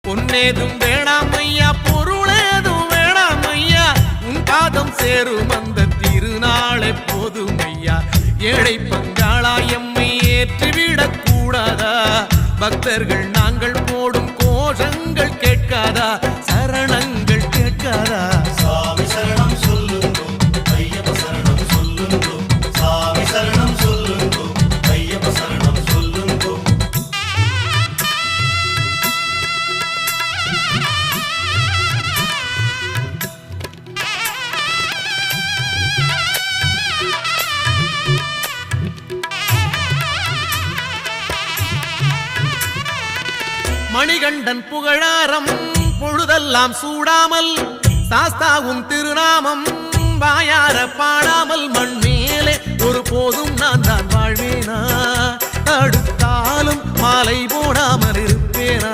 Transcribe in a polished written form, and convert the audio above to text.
பொன்னேதும் வேணாம் ஐயா, பொருளேதும் வேணாம் ஐயா, உன் பாதம் சேரும் அந்த திருநாளை போதும் ஐயா. ஏழை பங்காளா எம்மை ஏற்றிவிடக் கூடாதா? பக்தர்கள் நாங்கள் போடும் கோஷங்கள் கேட்காதா? சரணங்கள் கேட்காதா? சாமி சரணம் சொல்லுங்கோ, ஐயப்ப சரணம் சொல்லுங்கோ, சாமி சரணம் சொல்லுங்கோ, ஐயப்ப சரணம் சொல்லுங்கோ. மணிகண்டன் புகழாரம் பொழுதெல்லாம் சூடாமல், சாஸ்தாவும் திருநாமம் வாயார பாடாமல், மண் மேலே ஒரு போதும் நான் தான் வாழ்வேனா? அடுத்தாலும் மாலை போடாமல் இருப்பேனா?